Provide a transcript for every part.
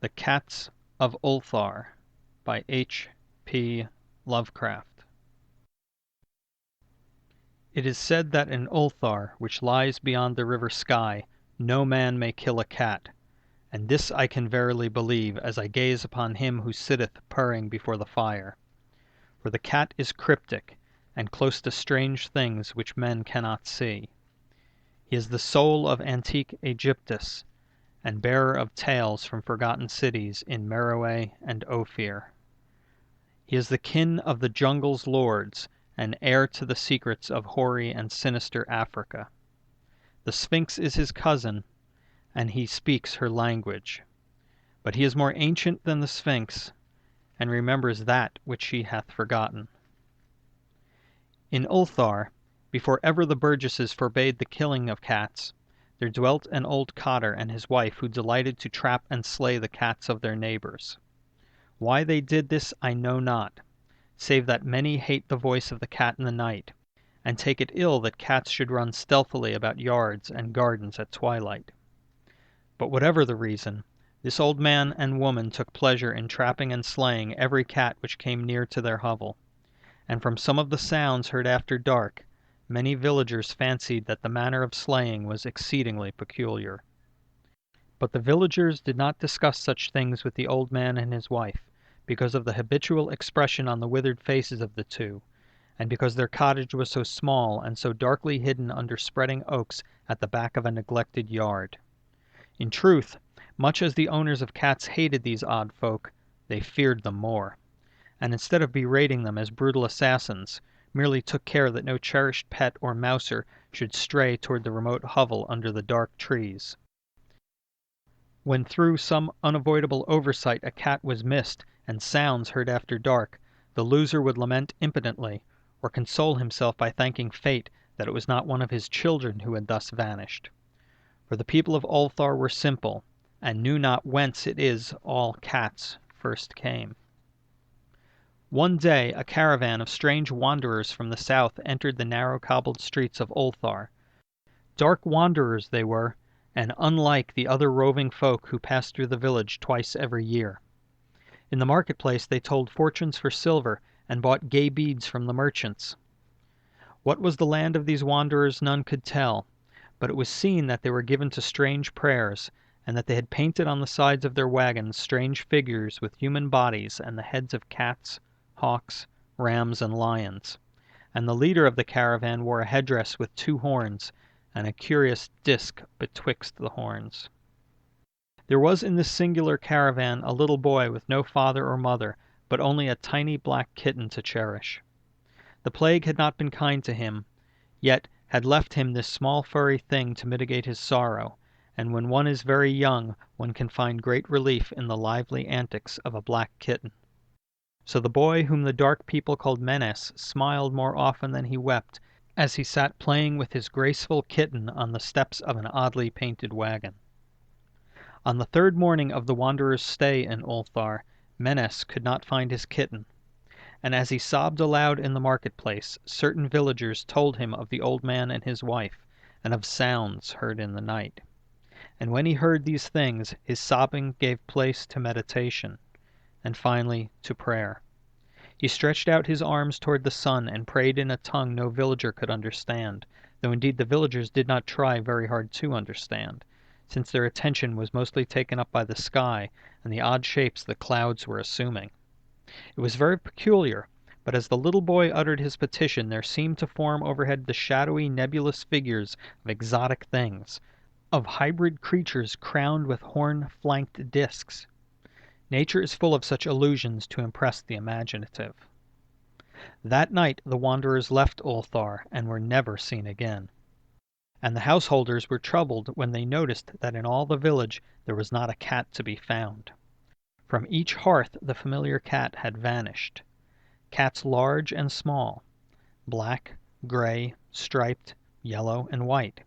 The Cats of Ulthar by H.P. Lovecraft. It is said that in Ulthar, which lies beyond the river Sky, no man may kill a cat, and this I can verily believe as I gaze upon him who sitteth purring before the fire. For the cat is cryptic, and close to strange things which men cannot see. He is the soul of antique Aegyptus, and bearer of tales from forgotten cities in Meroe and Ophir. He is the kin of the jungle's lords, and heir to the secrets of hoary and sinister Africa. The Sphinx is his cousin, and he speaks her language. But he is more ancient than the Sphinx, and remembers that which she hath forgotten. In Ulthar, before ever the burgesses forbade the killing of cats, there dwelt an old cotter and his wife who delighted to trap and slay the cats of their neighbors. Why they did this I know not, save that many hate the voice of the cat in the night, and take it ill that cats should run stealthily about yards and gardens at twilight. But whatever the reason, this old man and woman took pleasure in trapping and slaying every cat which came near to their hovel, and from some of the sounds heard after dark, many villagers fancied that the manner of slaying was exceedingly peculiar. But the villagers did not discuss such things with the old man and his wife, because of the habitual expression on the withered faces of the two, and because their cottage was so small and so darkly hidden under spreading oaks at the back of a neglected yard. In truth, much as the owners of cats hated these odd folk, they feared them more, and instead of berating them as brutal assassins, merely took care that no cherished pet or mouser should stray toward the remote hovel under the dark trees. When through some unavoidable oversight a cat was missed and sounds heard after dark, the loser would lament impotently, or console himself by thanking fate that it was not one of his children who had thus vanished. For the people of Ulthar were simple, and knew not whence it is all cats first came. One day a caravan of strange wanderers from the south entered the narrow cobbled streets of Ulthar. Dark wanderers they were, and unlike the other roving folk who passed through the village twice every year. In the marketplace they told fortunes for silver, and bought gay beads from the merchants. What was the land of these wanderers none could tell, but it was seen that they were given to strange prayers, and that they had painted on the sides of their wagons strange figures with human bodies and the heads of cats, hawks, rams, and lions, and the leader of the caravan wore a headdress with 2 horns, and a curious disc betwixt the horns. There was in this singular caravan a little boy with no father or mother, but only a tiny black kitten to cherish. The plague had not been kind to him, yet had left him this small furry thing to mitigate his sorrow, and when one is very young one can find great relief in the lively antics of a black kitten. So the boy whom the dark people called Menes smiled more often than he wept as he sat playing with his graceful kitten on the steps of an oddly painted wagon. On the 3rd morning of the wanderer's stay in Ulthar, Menes could not find his kitten, and as he sobbed aloud in the marketplace, certain villagers told him of the old man and his wife, and of sounds heard in the night. And when he heard these things, his sobbing gave place to meditation, and finally to prayer. He stretched out his arms toward the sun and prayed in a tongue no villager could understand, though indeed the villagers did not try very hard to understand, since their attention was mostly taken up by the sky and the odd shapes the clouds were assuming. It was very peculiar, but as the little boy uttered his petition there seemed to form overhead the shadowy nebulous figures of exotic things, of hybrid creatures crowned with horn-flanked discs. Nature is full of such illusions to impress the imaginative. That night the wanderers left Ulthar and were never seen again. And the householders were troubled when they noticed that in all the village there was not a cat to be found. From each hearth the familiar cat had vanished. Cats large and small, black, gray, striped, yellow, and white.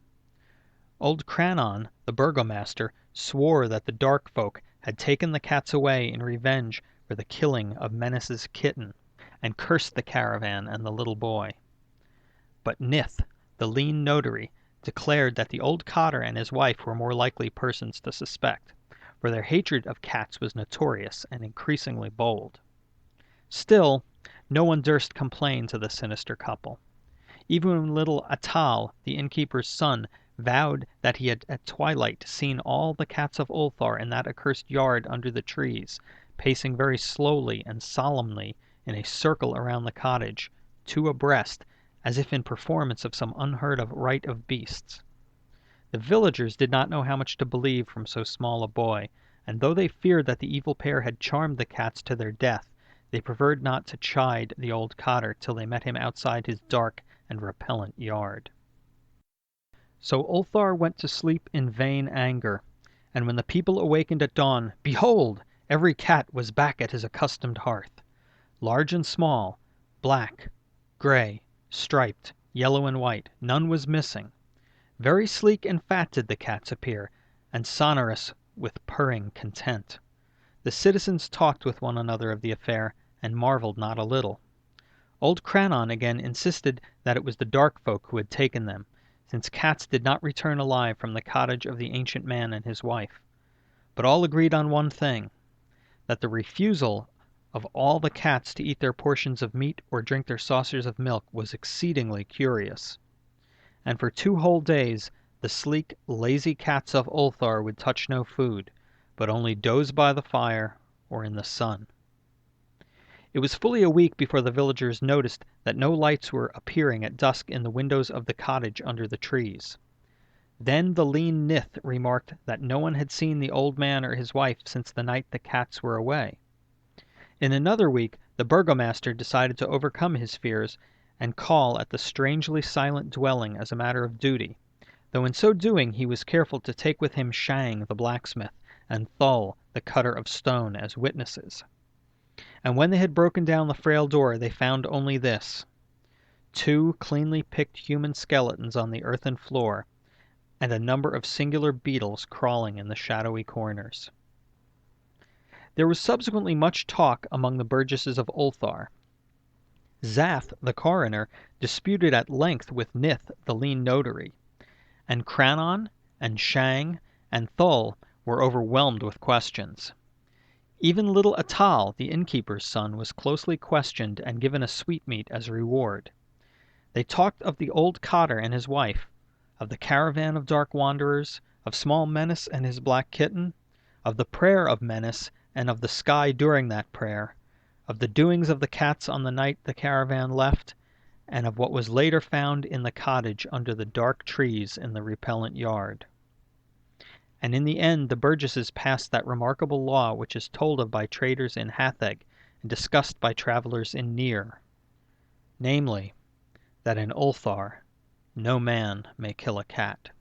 Old Cranon, the burgomaster, swore that the dark folk had taken the cats away in revenge for the killing of Menes's kitten, and cursed the caravan and the little boy. But Nith, the lean notary, declared that the old cotter and his wife were more likely persons to suspect, for their hatred of cats was notorious and increasingly bold. Still, no one durst complain to the sinister couple. Even when little Atal, the innkeeper's son, vowed that he had at twilight seen all the cats of Ulthar in that accursed yard under the trees, pacing very slowly and solemnly in a circle around the cottage, two abreast, as if in performance of some unheard-of rite of beasts. The villagers did not know how much to believe from so small a boy, and though they feared that the evil pair had charmed the cats to their death, they preferred not to chide the old cotter till they met him outside his dark and repellent yard. So Ulthar went to sleep in vain anger, and when the people awakened at dawn, behold! Every cat was back at his accustomed hearth. Large and small, black, gray, striped, yellow and white, none was missing. Very sleek and fat did the cats appear, and sonorous with purring content. The citizens talked with one another of the affair, and marveled not a little. Old Crannon again insisted that it was the dark folk who had taken them, since cats did not return alive from the cottage of the ancient man and his wife. But all agreed on one thing, that the refusal of all the cats to eat their portions of meat or drink their saucers of milk was exceedingly curious. And for 2 whole days the sleek, lazy cats of Ulthar would touch no food, but only doze by the fire or in the sun. It was fully a week before the villagers noticed that no lights were appearing at dusk in the windows of the cottage under the trees. Then the lean Nith remarked that no one had seen the old man or his wife since the night the cats were away. In another week the burgomaster decided to overcome his fears and call at the strangely silent dwelling as a matter of duty, though in so doing he was careful to take with him Shang the blacksmith and Thul the cutter of stone as witnesses. And when they had broken down the frail door they found only this: 2 cleanly picked human skeletons on the earthen floor, and a number of singular beetles crawling in the shadowy corners. There was subsequently much talk among the burgesses of Ulthar. Zath, the coroner, disputed at length with Nith, the lean notary, and Crannon, and Shang, and Thul were overwhelmed with questions. Even little Atal, the innkeeper's son, was closely questioned and given a sweetmeat as a reward. They talked of the old cotter and his wife, of the caravan of dark wanderers, of small Menace and his black kitten, of the prayer of Menace and of the sky during that prayer, of the doings of the cats on the night the caravan left, and of what was later found in the cottage under the dark trees in the repellent yard. And in the end the burgesses passed that remarkable law which is told of by traders in Hatheg and discussed by travelers in Nir, namely, that in Ulthar no man may kill a cat.